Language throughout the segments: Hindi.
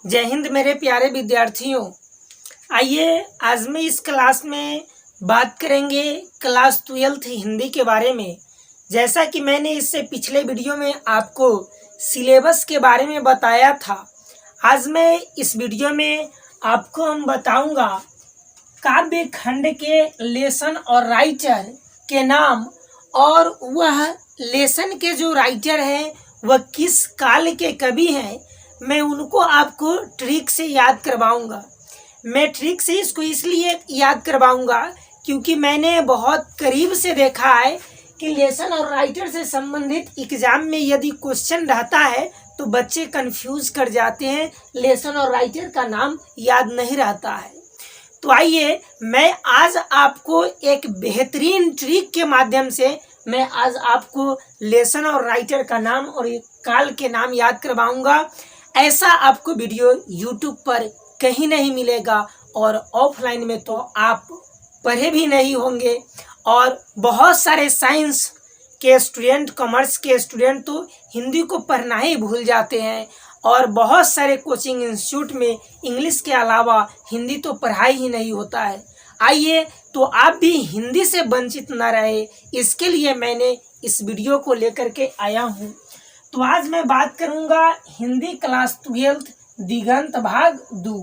जय हिंद मेरे प्यारे विद्यार्थियों। आइए आज मैं इस क्लास में बात करेंगे क्लास 12 हिंदी के बारे में। जैसा कि मैंने इससे पिछले वीडियो में आपको सिलेबस के बारे में बताया था, आज मैं इस वीडियो में आपको बताऊंगा काव्य खंड के लेसन और राइटर के नाम, और वह लेसन के जो राइटर हैं वह किस काल के कवि हैं, मैं उनको आपको ट्रिक से याद करवाऊंगा। मैं ट्रिक से इसको इसलिए याद करवाऊंगा क्योंकि मैंने बहुत करीब से देखा है कि लेसन और राइटर से संबंधित एग्जाम में यदि क्वेश्चन रहता है तो बच्चे कंफ्यूज कर जाते हैं, लेसन और राइटर का नाम याद नहीं रहता है। तो आइए मैं आज आपको एक बेहतरीन ट्रिक के माध्यम से मैं आज आपको लेसन और राइटर का नाम और एक काल के नाम याद करवाऊंगा। ऐसा आपको वीडियो YouTube पर कहीं नहीं मिलेगा, और ऑफलाइन में तो आप पढ़े भी नहीं होंगे। और बहुत सारे साइंस के स्टूडेंट, कॉमर्स के स्टूडेंट तो हिंदी को पढ़ना ही भूल जाते हैं, और बहुत सारे कोचिंग इंस्टीट्यूट में इंग्लिश के अलावा हिंदी तो पढ़ाई ही नहीं होता है। आइए तो आप भी हिंदी से वंचित न रहे, इसके लिए मैंने इस वीडियो को लेकर के आया हूँ। तो आज मैं बात करूँगा हिंदी क्लास 12 दिगंत भाग 2,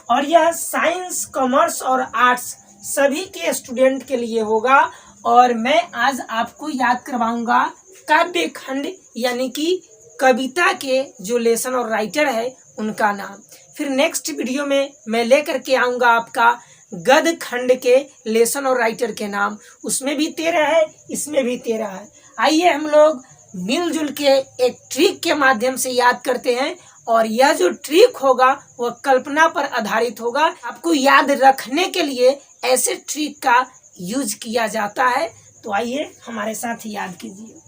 और यह साइंस, कॉमर्स और आर्ट्स सभी के स्टूडेंट के लिए होगा। और मैं आज आपको याद करवाऊँगा काव्य खंड यानी कि कविता के जो लेसन और राइटर है उनका नाम। फिर नेक्स्ट वीडियो में मैं लेकर के आऊँगा आपका गद्य खंड के लेसन और राइटर के नाम। उसमें भी 13 है, इसमें भी 13 है। आइए हम लोग मिलजुल के एक ट्रिक के माध्यम से याद करते हैं, और यह जो ट्रिक होगा वह कल्पना पर आधारित होगा। आपको याद रखने के लिए ऐसे ट्रिक का यूज किया जाता है। तो आइए हमारे साथ याद कीजिए।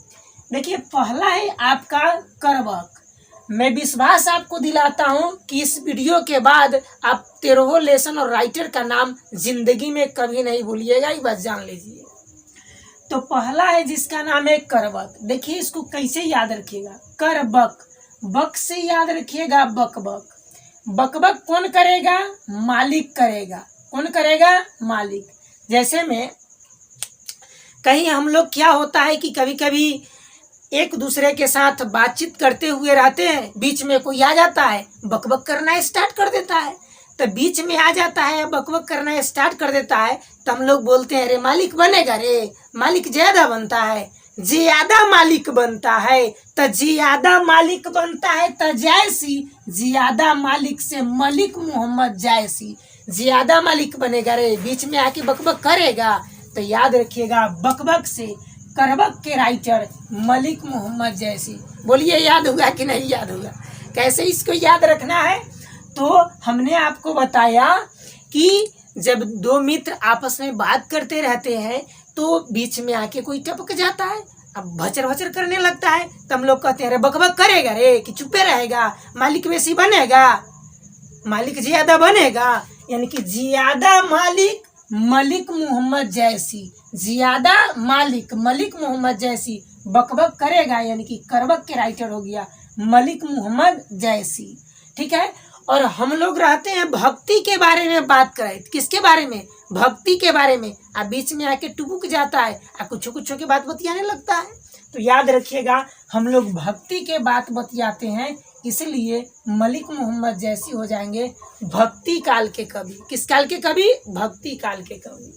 देखिए, पहला है आपका करवक। मैं विश्वास आपको दिलाता हूं कि इस वीडियो के बाद आप 13 लेसन और राइटर का नाम जिंदगी में कभी नहीं भूलिएगा, ये बात जान लीजिए। तो पहला है जिसका नाम है करवक। देखिए इसको कैसे याद रखिएगा, करबक, बक से याद रखिएगा बकबक। बकबक कौन करेगा? मालिक करेगा। कौन करेगा? मालिक। जैसे में कहीं हम लोग क्या होता है कि कभी कभी एक दूसरे के साथ बातचीत करते हुए रहते हैं, बीच में कोई आ जाता है, बकबक करना स्टार्ट कर देता है। तो बीच में आ जाता है, बकबक करना स्टार्ट कर देता है, तो हम लोग बोलते हैं रे मालिक बनेगा रे, मालिक ज्यादा बनता है, ज्यादा मालिक बनता है। तो ज्यादा मालिक बनता है तो जैसी, ज्यादा मालिक से मलिक मोहम्मद जैसी, ज्यादा मालिक बनेगा रे, बीच में आके बकबक करेगा। तो याद रखिएगा बकबक से करबक के राइटर मलिक मोहम्मद जैसी। बोलिए याद होगा कि नहीं याद होगा? कैसे इसको याद रखना है? तो हमने आपको बताया कि जब दो मित्र आपस में बात करते रहते हैं तो बीच में आके कोई टपक जाता है, अब भचर भचर करने लगता है, तो हम लोग कहते हैं रे बकबक करेगा रे कि चुपे रहेगा, मालिक वैसी बनेगा, मालिक ज्यादा बनेगा। यानी कि ज्यादा मालिक मलिक मोहम्मद जैसी, ज्यादा मालिक मलिक मोहम्मद जैसी बकबक करेगा, यानी कि करबक के राइटर हो गया मलिक मोहम्मद जैसी। ठीक है। और हम लोग रहते हैं भक्ति के बारे में बात करें, किसके बारे में? भक्ति के बारे में। अब बीच में आके टुपुक जाता है, कुछ कुछ की बात बतियाने लगता है। तो याद रखिएगा हम लोग भक्ति के बात बतियाते हैं, इसलिए मलिक मोहम्मद जैसी हो जाएंगे भक्ति काल के कवि। किस काल के कवि? भक्ति काल के कवि।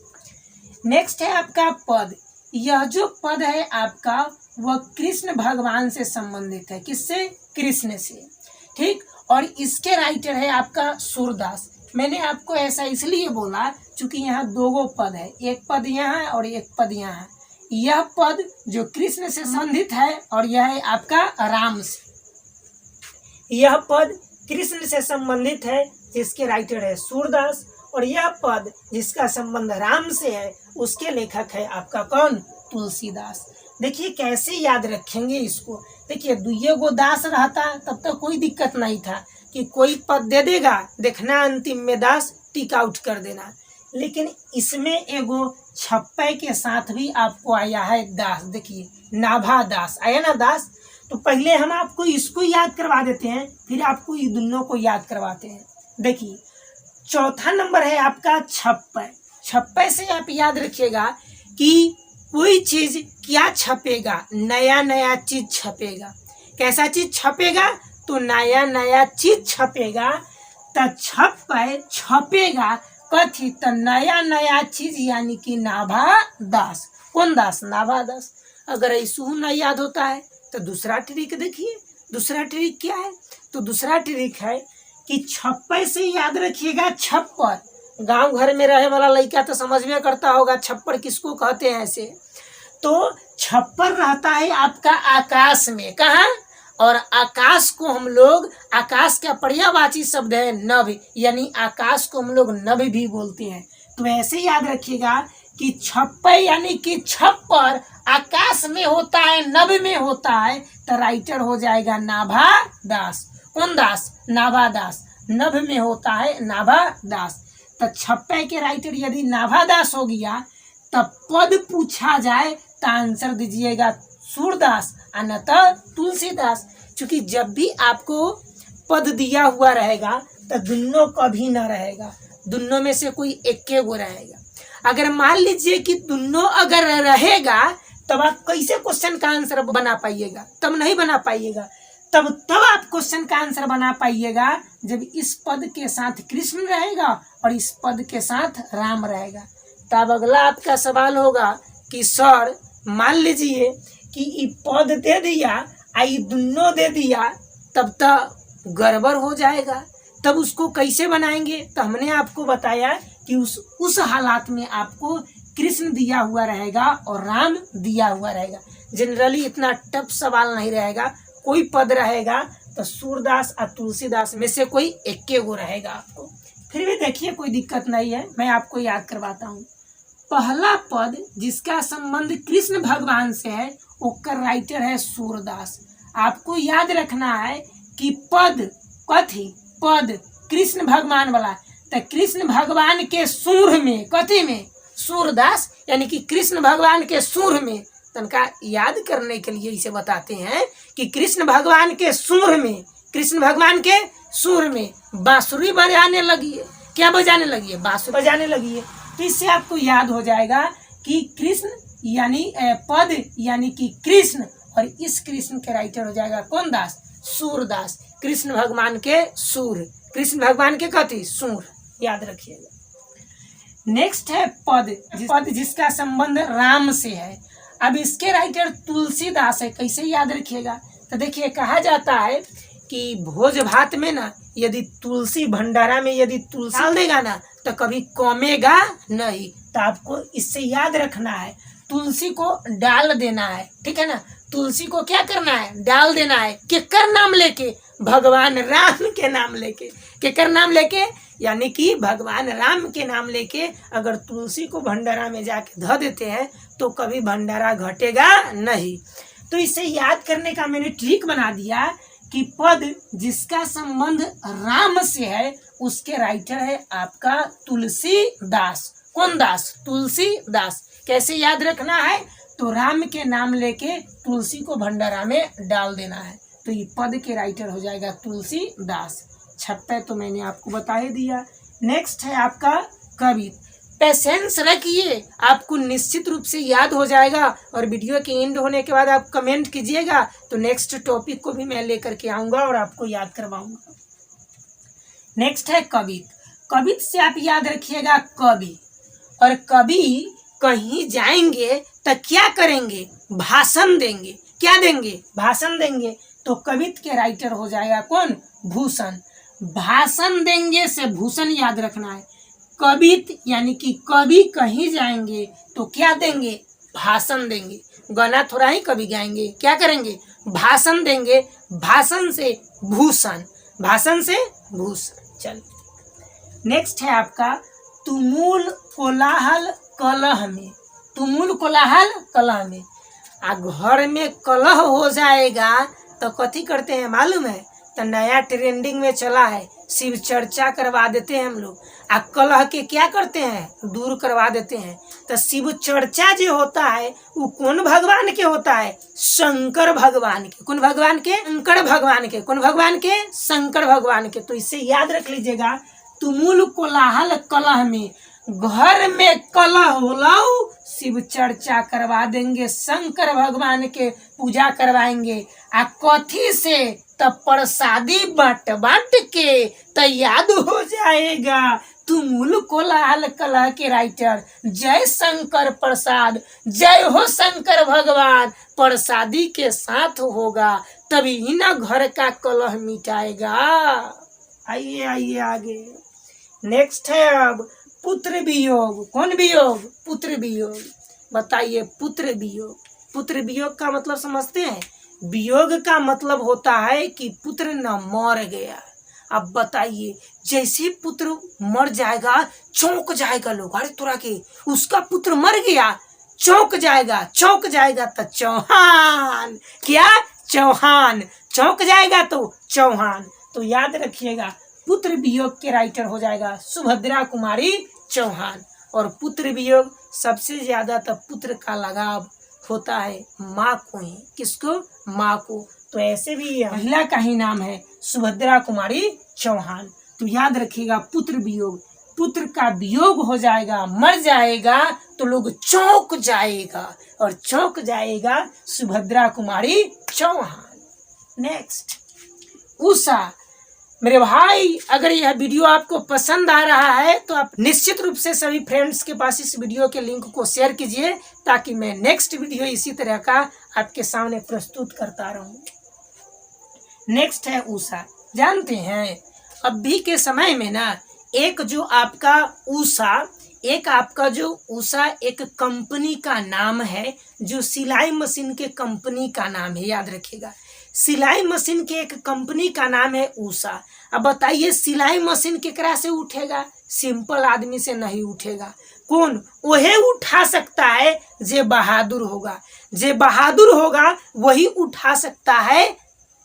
नेक्स्ट है आपका पद। यह जो पद है आपका वह कृष्ण भगवान से संबंधित है। किससे? कृष्ण से। ठीक। और इसके राइटर है आपका सूरदास। मैंने आपको ऐसा इसलिए बोला क्योंकि यहाँ दो पद है, एक पद यहाँ है और एक पद यहाँ है। यह पद जो कृष्ण से संबंधित है और यह है आपका राम से। यह पद कृष्ण से संबंधित है जिसके राइटर है सूरदास, और यह पद जिसका संबंध राम से है उसके लेखक है आपका कौन? तुलसीदास। देखिए कैसे याद रखेंगे इसको। देखिए दुइये गो दास रहता तब तक कोई दिक्कत नहीं था कि कोई पद दे देगा, देखना अंतिम में दास टिक आउट कर देना। लेकिन इसमें एगो छप्पे के साथ भी आपको आया है दास। देखिए नाभा दास आया ना दास, तो पहले हम आपको इसको याद करवा देते हैं, फिर आपको ये दोनों को याद करवाते हैं। देखिए, चौथा नंबर है आपका छप्पय। छप्पय से आप याद रखिएगा कि कोई चीज क्या छपेगा, नया नया चीज छपेगा। कैसा चीज छपेगा? तो नया नया चीज छपेगा। तो छप्पय छपेगा कथी? तो नया नया चीज, यानी कि नाभा दास। कौन दास? नाभा दास। अगर ऐसू न याद होता है तो दूसरा ट्रिक देखिए। दूसरा ट्रिक क्या है? तो दूसरा ट्रिक है कि छप्पय से याद रखिएगा छप्पर। गांव घर में रहे वाला लड़का तो समझ में करता होगा छप्पर किसको कहते हैं ऐसे। तो छप्पर रहता है आपका आकाश में। कहाँ? और आकाश को हम लोग, आकाश का पर्यायवाची शब्द है नभ, यानी आकाश को हम लोग नभ भी बोलते हैं। तो ऐसे याद रखिएगा कि छप्पय यानी कि छप्पर आकाश में होता है, नभ में होता है। तो राइटर हो जाएगा नाभा दास। कौन दास? नाभा दास। नभ में होता है नाभा दास। तो छप्पय के राइटर यदि नाभा दास हो गया, तब पद पूछा जाए तो आंसर दीजिएगा सूरदास, न तो तुलसीदास। क्योंकि जब भी आपको पद दिया हुआ रहेगा तो दोनों कभी ना रहेगा, दोनों में से कोई एक के वो रहेगा। अगर मान लीजिए कि दोनों अगर रहेगा, तब आप कैसे क्वेश्चन का आंसर बना पाइएगा? तब नहीं बना पाइएगा। तब आप क्वेश्चन का आंसर बना पाइएगा जब इस पद के साथ कृष्ण रहेगा और इस पद के साथ राम रहेगा। तब अगला आपका सवाल होगा कि सर मान लीजिए कि ये पद दे दिया, आई दोनों दे दिया, तब तो गड़बड़ हो जाएगा। तब उसको कैसे बनाएंगे? तो हमने आपको बताया कि उस हालात में आपको कृष्ण दिया हुआ रहेगा और राम दिया हुआ रहेगा। जनरली इतना टफ सवाल नहीं रहेगा। कोई पद रहेगा तो सूरदास और तुलसीदास में से कोई एक के वो रहेगा आपको। फिर भी देखिए कोई दिक्कत नहीं है, मैं आपको याद करवाता हूँ। पहला पद जिसका संबंध कृष्ण भगवान से है, उसका राइटर है सूरदास। आपको याद रखना है कि पद कथी? पद कृष्ण भगवान वाला। तो कृष्ण भगवान के सूर में, कथी में? सूरदास, यानी कि कृष्ण भगवान के सूर में। तनका याद करने के लिए इसे बताते हैं कि कृष्ण भगवान के सूर में, कृष्ण भगवान के सूर में बांसुरी बजाने लगी है। क्या बजाने लगी है? बांसुरी बजाने लगी है। तो इससे आपको याद हो जाएगा कि कृष्ण यानी पद यानी कि कृष्ण, और इस कृष्ण के राइटर हो जाएगा कौन दास? सूरदास। कृष्ण भगवान के सूर, कृष्ण भगवान के कथी? सूर। याद रखिएगा। नेक्स्ट है पद, पद जिसका संबंध राम से है। अब इसके राइटर तुलसीदास है। कैसे याद रखिएगा? तो देखिए, कहा जाता है कि भोज भात में ना यदि तुलसी, भंडारा में यदि तुलसी डाल देगा ना तो कभी कमेगा नहीं। तो आपको इससे याद रखना है, तुलसी को डाल देना है, ठीक है ना। तुलसी को क्या करना है? डाल देना है। केकर नाम लेके? भगवान राम के नाम लेके। केकर नाम लेके? यानी कि भगवान राम के नाम लेके अगर तुलसी को भंडारा में जाके धो देते हैं तो कभी भंडारा घटेगा नहीं। तो इसे याद करने का मैंने ट्रिक बना दिया कि पद जिसका संबंध राम से है उसके राइटर है आपका तुलसीदास। कौन दास? तुलसीदास। कैसे याद रखना है? तो राम के नाम लेके तुलसी को भंडारा में डाल देना है। तो ये पद के राइटर हो जाएगा तुलसीदास। छप्पय तो मैंने आपको बता ही दिया। नेक्स्ट है आपका कवि। पेशेंस रखिए, आपको निश्चित रूप से याद हो जाएगा। और वीडियो के एंड होने के बाद आप कमेंट कीजिएगा तो नेक्स्ट टॉपिक को भी मैं लेकर के आऊँगा और आपको याद करवाऊँगा। नेक्स्ट है कवि। कवि से आप याद रखिएगा कवि। और कवि कहीं जाएंगे तो क्या करेंगे? भाषण देंगे। क्या देंगे? भाषण देंगे। तो कवित के राइटर हो जाएगा कौन? भूषण। भाषण देंगे से भूषण याद रखना है। कवित यानी कि कवि कहीं जाएंगे तो क्या देंगे? भाषण देंगे। गाना थोड़ा ही कवि गाएंगे, क्या करेंगे? भाषण देंगे। भाषण से भूषण, भाषण से भूषण। चल नेक्स्ट है आपका तुमुल कोलाहल कलह में। तुमुल कोलाहल कलह में। घर में कलह हो जाएगा तो कथी करते हैं मालूम है? तो नया ट्रेंडिंग में चला है, शिव चर्चा करवा देते हैं हम लोग। कलह के क्या करते हैं, दूर करवा देते हैं। तो शिव चर्चा जो होता है वो कौन भगवान के होता है, शंकर भगवान के। कौन भगवान के, शंकर भगवान के। कौन भगवान के, शंकर भगवान के। तो इससे याद रख लीजिएगा, तुमुल कोलाहल कलह में, घर में कलह होलाऊ, शिव चर्चा करवा देंगे, शंकर भगवान के पूजा करवाएंगे। कथी से, तब प्रसादी बांट बांट के तो याद हो जाएगा तुमुल कोलाहल कलह के राइटर। जय शंकर प्रसाद, जय हो शंकर भगवान, प्रसादी के साथ होगा तभी ना घर का कलह मिटाएगा। आइए आइए आगे। नेक्स्ट है अब पुत्र वियोग। कौन वियोग, पुत्र वियोग। बताइए पुत्र वियोग। पुत्र वियोग का मतलब समझते हैं। वियोग का मतलब होता है कि पुत्र न मर गया। अब बताइए, जैसे पुत्र मर जाएगा चौंक जाएगा लोग, अरे तोरा के उसका पुत्र मर गया, चौंक जाएगा। चौंक जाएगा तो चौहान, क्या, चौहान। चौंक जाएगा तो चौहान। तो याद रखिएगा, पुत्र वियोग के राइटर हो जाएगा सुभद्रा कुमारी चौहान। और पुत्र वियोग सबसे ज्यादा तो पुत्र का लगाव होता है माँ को ही। किसको, माँ को। तो ऐसे भी महिला का ही नाम है सुभद्रा कुमारी चौहान। तो याद रखिएगा, पुत्र वियोग, पुत्र का वियोग हो जाएगा, मर जाएगा तो लोग चौंक जाएगा, और चौंक जाएगा सुभद्रा कुमारी चौहान। नेक्स्ट, उषा। मेरे भाई, अगर यह वीडियो आपको पसंद आ रहा है तो आप निश्चित रूप से सभी फ्रेंड्स के पास इस वीडियो के लिंक को शेयर कीजिए, ताकि मैं नेक्स्ट वीडियो इसी तरह का आपके सामने प्रस्तुत करता रहूं। नेक्स्ट है उषा। जानते हैं अभी के समय में ना, एक जो आपका उषा, एक कंपनी का नाम है, जो सिलाई मशीन के कंपनी का नाम है। याद रखिएगा, सिलाई मशीन के एक कंपनी का नाम है उषा। अब बताइए, सिलाई मशीन केकरा से उठेगा, सिंपल आदमी से नहीं उठेगा। कौन, वही उठा सकता है जे बहादुर होगा। जे बहादुर होगा वही उठा सकता है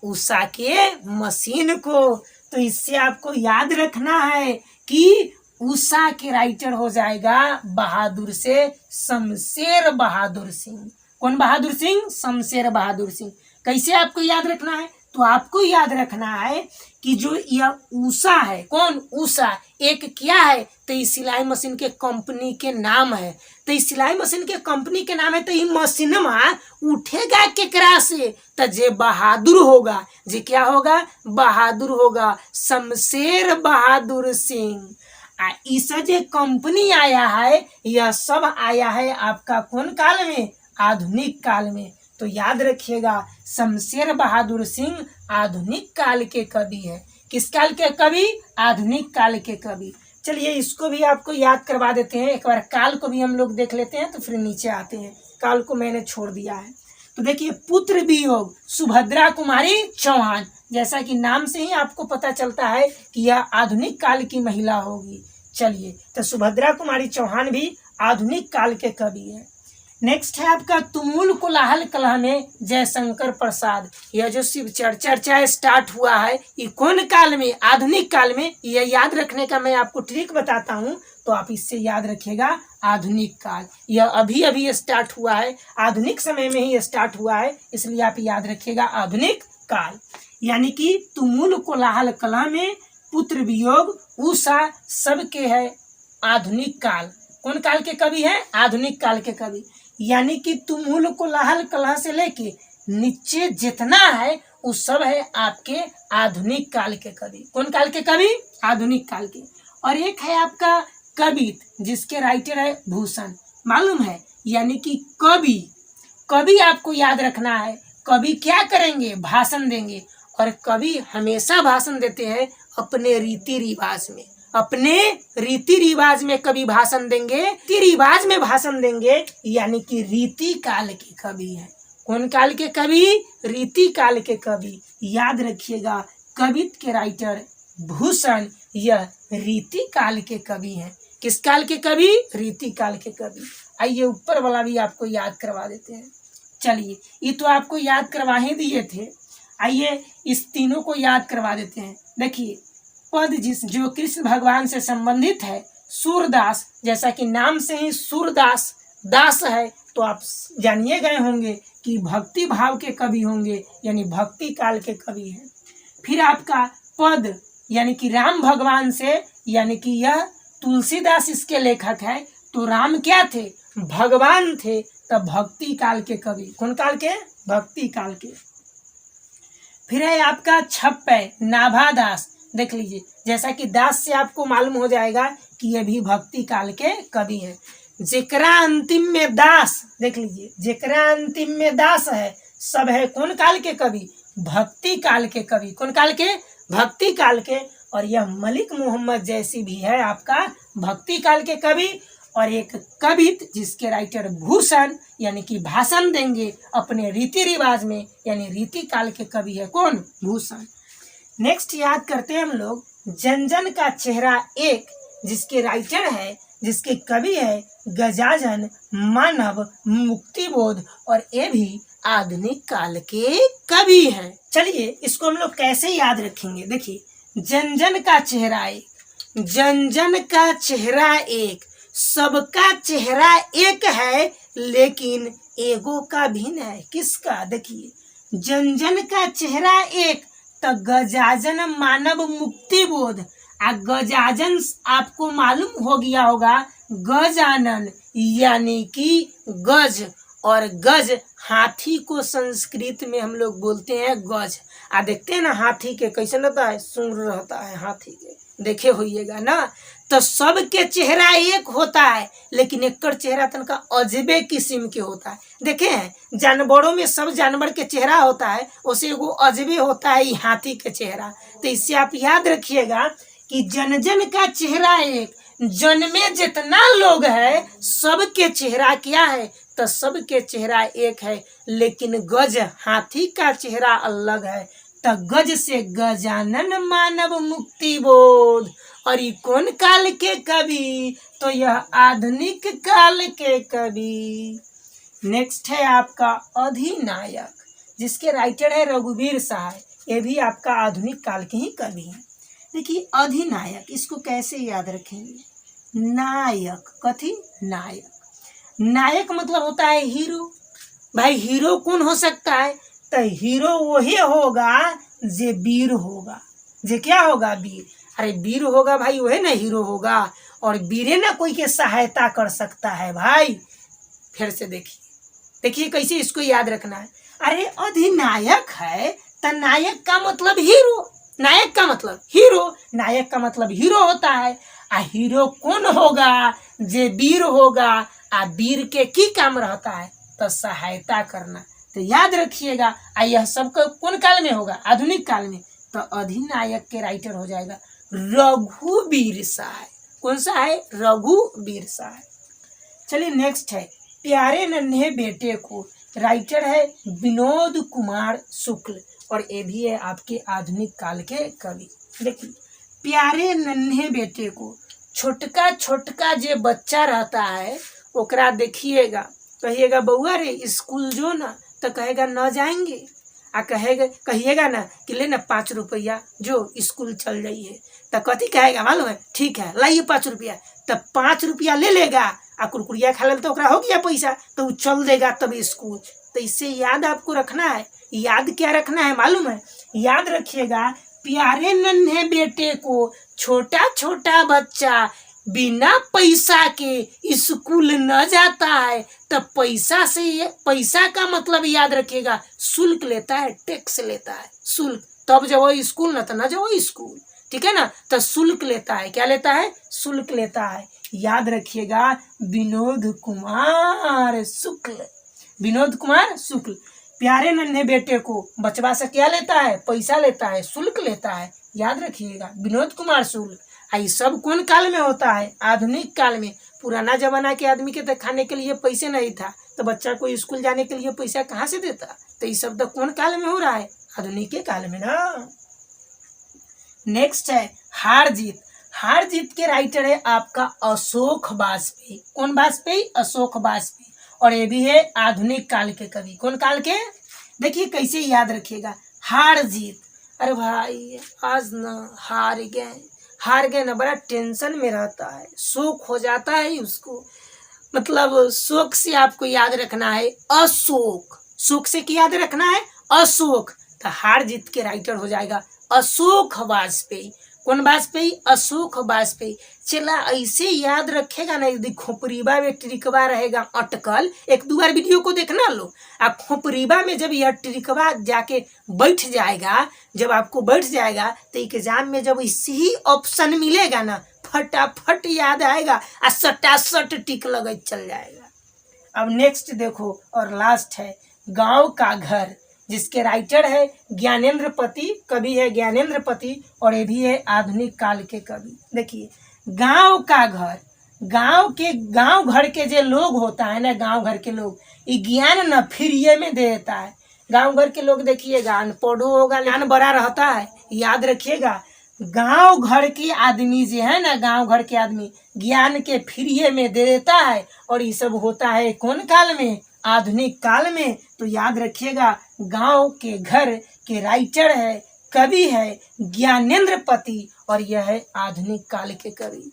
उषा के मशीन को। तो इससे आपको याद रखना है कि उषा के राइटर हो जाएगा बहादुर से शमशेर बहादुर सिंह। कौन बहादुर सिंह, शमशेर बहादुर सिंह। कैसे आपको याद रखना है, तो आपको याद रखना है कि जो यह उषा है, कौन, उषा एक क्या है, तो इस सिलाई मशीन के कंपनी के नाम है। तो इस सिलाई मशीन के कंपनी के नाम है, तो ये मशीनमा उठेगा केकरा से, तो जे बहादुर होगा। जे क्या होगा, बहादुर होगा, शमशेर बहादुर सिंह। इस जे कंपनी आया है, यह सब आया है आपका कौन काल में, आधुनिक काल में। तो याद रखिएगा, शमशेर बहादुर सिंह आधुनिक काल के कवि है। किस काल के कवि, आधुनिक काल के कवि। चलिए इसको भी आपको याद करवा देते हैं। एक बार काल को भी हम लोग देख लेते हैं, तो फिर नीचे आते हैं। काल को मैंने छोड़ दिया है। तो देखिए, पुत्र वियोग, सुभद्रा कुमारी चौहान। जैसा कि नाम से ही आपको पता चलता है कि यह आधुनिक काल की महिला होगी। चलिए, तो सुभद्रा कुमारी चौहान भी आधुनिक काल के कवि है। नेक्स्ट है आपका तुमुल कोलाहल कलह में जयशंकर प्रसाद। यह जो शिव चर्चा स्टार्ट हुआ है, ये कौन काल में, आधुनिक काल में। यह याद रखने का मैं आपको ट्रिक बताता हूँ, तो आप इससे याद रखिएगा, आधुनिक काल। यह अभी अभी स्टार्ट हुआ है, आधुनिक समय में ही स्टार्ट हुआ है, इसलिए आप याद रखिएगा आधुनिक काल। यानी कि तुमुल कोलाहल कलह में, पुत्र वियोग, उषा, सबके है आधुनिक काल। कौन काल के कवि है, आधुनिक काल के कवि। यानी कि तुमुल कोलाहल कलह से लेके नीचे जितना है वो सब है आपके आधुनिक काल के कवि। कौन काल के कवि, आधुनिक काल के। और एक है आपका कवित, जिसके राइटर है भूषण। मालूम है, यानी कि कवि, कवि आपको याद रखना है। कवि क्या करेंगे, भाषण देंगे। और कवि हमेशा भाषण देते हैं अपने रीति रिवाज में। अपने रीति रिवाज में कवि भाषण देंगे, रीति रिवाज में भाषण देंगे, यानी कि रीति काल के कवि है। कौन काल के कवि, रीति काल के कवि। याद रखिएगा, कवित के राइटर भूषण यह रीति काल के कवि हैं। किस काल के कवि, रीति काल के कवि। आइए ऊपर वाला भी आपको याद करवा देते हैं। चलिए, ये तो आपको याद करवा ही दिए थे। आइए इस तीनों को याद करवा देते हैं। देखिए पद जो कृष्ण भगवान से संबंधित है, सूरदास, जैसा कि नाम से ही सूरदास दास है, तो आप जानिए गए होंगे कि भक्ति भाव के कवि होंगे, यानी भक्ति काल के कवि हैं। फिर आपका पद यानी कि राम भगवान से, यानी कि यह तुलसीदास इसके लेखक है, तो राम क्या थे, भगवान थे, तब भक्ति काल के कवि। कौन काल के, भक्ति काल के। फिर है आपका छप्पै नाभादास, देख लीजिए, जैसा कि दास से आपको मालूम हो जाएगा कि ये भी भक्ति काल के कवि हैं। जेकरा अंतिम में दास, देख लीजिए, जेकरा अंतिम में दास है, सब है कौन काल के कवि, भक्ति काल के कवि। कौन काल के, भक्ति काल के। और यह मलिक मोहम्मद जैसी भी है आपका भक्ति काल के कवि। और एक कवित जिसके राइटर भूषण, यानी कि भाषण देंगे अपने रीति रिवाज में, यानी रीति काल के कवि है कौन, भूषण। नेक्स्ट याद करते हैं हम लोग जन जन का चेहरा एक, जिसके राइटर है, जिसके कवि है गजानन मानव मुक्तिबोध, और ये भी आधुनिक काल के कवि हैं। चलिए इसको हम लोग कैसे याद रखेंगे। देखिए जन जन का चेहरा एक, जन जन का चेहरा एक, सबका चेहरा एक है लेकिन एगो का भिन्न है। किसका, देखिए जन जन का चेहरा एक, तो गजानन मानव मुक्ति बोध। गजानन आपको मालूम हो गया होगा, गजानन यानी कि गज, और गज हाथी को संस्कृत में हम लोग बोलते हैं गज। देखते हैं ना हाथी के कैसे रहता है, सूंड रहता है हाथी के, देखे होइएगा ना। तो सबके चेहरा एक होता है, लेकिन एक चेहरा तनका अजबे किस्म के होता है। देखे हैं जानवरों में सब जानवर के चेहरा होता है, उसे वो अजबे होता है ये हाथी के चेहरा। तो इससे आप याद रखिएगा कि जन जन का चेहरा एक, जन में जितना लोग है सबके चेहरा क्या है, तो सबके चेहरा एक है, लेकिन गज हाथी का चेहरा अलग है। तो गज से गजानन मानव मुक्ति बोध। और ये कौन काल के कवि, तो यह आधुनिक काल के कवि। नेक्स्ट है आपका अधिनायक, जिसके राइटर है रघुवीर सहाय, ये भी आपका आधुनिक काल के ही कवि हैं। देखिए अधिनायक, इसको कैसे याद रखेंगे, नायक, कथी, नायक, नायक मतलब होता है हीरो। भाई हीरो कौन हो सकता है, तो हीरो वही होगा जे वीर होगा, जे क्या होगा, वीर। अरे वीर होगा भाई वही ना हीरो होगा, और वीरे ना कोई के सहायता कर सकता है भाई। फिर से देखिए, देखिए कैसे इसको याद रखना है। अरे अधिनायक है तो नायक का मतलब हीरो, नायक का मतलब हीरो, नायक का मतलब हीरो होता है। हीरो कौन होगा, जे वीर होगा। वीर के की काम रहता है, तो सहायता करना। तो याद रखिएगा, यह सब कौन काल में होगा, आधुनिक काल में। तो अधिनायक के राइटर हो जाएगा रघुवीर सहाय। कौन सा है, रघुवीर सहाय। चलिए नेक्स्ट है प्यारे नन्हे बेटे को, राइटर है विनोद कुमार शुक्ल, और ये भी है आपके आधुनिक काल के कवि। देखिए प्यारे नन्हे बेटे को, छोटका छोटका जो बच्चा रहता है ओकरा देखिएगा, कहिएगा बउआ रे स्कूल जो ना, तो कहेगा न जाएंगे। कहिएगा ना कि ले ना 5 रुपया जो स्कूल चल जाइए, तो कथी कहेगा मालूम है, ठीक है लाइए 5 रुपया। तो 5 रुपया ले लेगा, कुरकुरिया खा ले तो ओकरा हो गया पैसा, तो वो चल देगा तब स्कूल। तो इससे याद आपको रखना है, याद क्या रखना है मालूम है, याद रखिएगा प्यारे नन्हे बेटे को, छोटा छोटा बच्चा बिना पैसा के स्कूल न जाता है, तो पैसा से, पैसा का मतलब याद रखिएगा शुल्क लेता है, टैक्स लेता है, शुल्क, तब जाओ स्कूल, न तो न जाओ स्कूल, ठीक है ना। तो शुल्क लेता है, क्या लेता है, शुल्क लेता है। याद रखिएगा विनोद कुमार शुक्ल, विनोद कुमार शुक्ल। प्यारे नन्हे बेटे को बचवा से क्या लेता है, पैसा लेता है, शुल्क लेता है। याद रखिएगा विनोद कुमार शुक्ल। ये सब कौन काल में होता है, आधुनिक काल में। पुराना जमाना के आदमी के तो खाने के लिए पैसे नहीं था, तो बच्चा को स्कूल जाने के लिए पैसा कहाँ से देता। तो ये सब तो कौन काल में हो रहा है, आधुनिक के काल में ना। नेक्स्ट है हार जीत, हार जीत के राइटर है आपका अशोक वाजपेयी। कौन वाजपेयी, अशोक वाजपेयी, और ये भी है आधुनिक काल के कवि। कौन काल के, देखिए कैसे याद रखिएगा, हार जीत। अरे भाई आज ना हार गए ना, बड़ा टेंशन में रहता है, शोक हो जाता है उसको। मतलब शोक से आपको याद रखना है अशोक, शोक से क्या याद रखना है अशोक, तो हार जीत के राइटर हो जाएगा अशोक वाजपेयी। कौन वाजपेयी? अशोक वाजपेयी। चला ऐसे याद रखेगा ना, यदि खोपरीबा में ट्रिकवा रहेगा अटकल, एक दो बार वीडियो को देखना लो, आप खोपरीबा में जब यह ट्रिकवा जाके बैठ जाएगा, जब आपको बैठ जाएगा तो एग्जाम में जब इसी ही ऑप्शन मिलेगा ना, फटाफट याद आएगा और सटासट टिक लगे चल जाएगा। अब नेक्स्ट देखो और लास्ट है गांव का घर, जिसके राइटर है ज्ञानेंद्र पति, कवि है ज्ञानेंद्र पति, और ये भी है आधुनिक काल के कवि। देखिए गांव का घर, गांव घर के जो लोग होता है ना, गांव घर के लोग ये ज्ञान न फ्रीए में दे देता है। गांव घर के लोग देखिएगा अनपढ़ो होगा, ज्ञान बड़ा रहता है, याद रखिएगा। गांव घर के आदमी जो है ना, गांव घर के आदमी ज्ञान के फ्रीए में दे देता है, और ये सब होता है कौन काल में? आधुनिक काल में। तो याद रखिएगा गांव के घर के राइटर है, कवि है ज्ञानेंद्र पति, और यह है आधुनिक काल के कवि।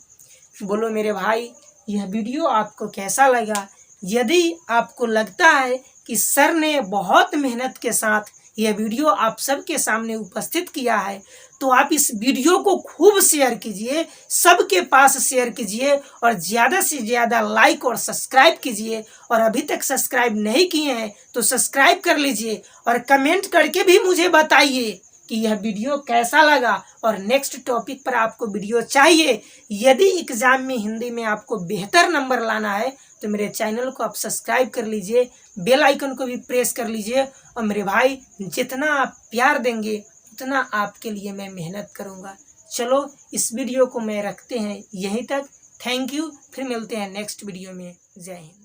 बोलो मेरे भाई, यह वीडियो आपको कैसा लगा? यदि आपको लगता है कि सर ने बहुत मेहनत के साथ यह वीडियो आप सबके सामने उपस्थित किया है, तो आप इस वीडियो को खूब शेयर कीजिए, सबके पास शेयर कीजिए, और ज़्यादा से ज़्यादा लाइक और सब्सक्राइब कीजिए। और अभी तक सब्सक्राइब नहीं किए हैं तो सब्सक्राइब कर लीजिए, और कमेंट करके भी मुझे बताइए कि यह वीडियो कैसा लगा और नेक्स्ट टॉपिक पर आपको वीडियो चाहिए। यदि एग्ज़ाम में हिंदी में आपको बेहतर नंबर लाना है तो मेरे चैनल को आप सब्सक्राइब कर लीजिए, बेल आइकन को भी प्रेस कर लीजिए, और मेरे भाई जितना आप प्यार देंगे उतना आपके लिए मैं मेहनत करूँगा। चलो इस वीडियो को मैं रखते हैं यहीं तक। थैंक यू, फिर मिलते हैं नेक्स्ट वीडियो में। जय हिंद।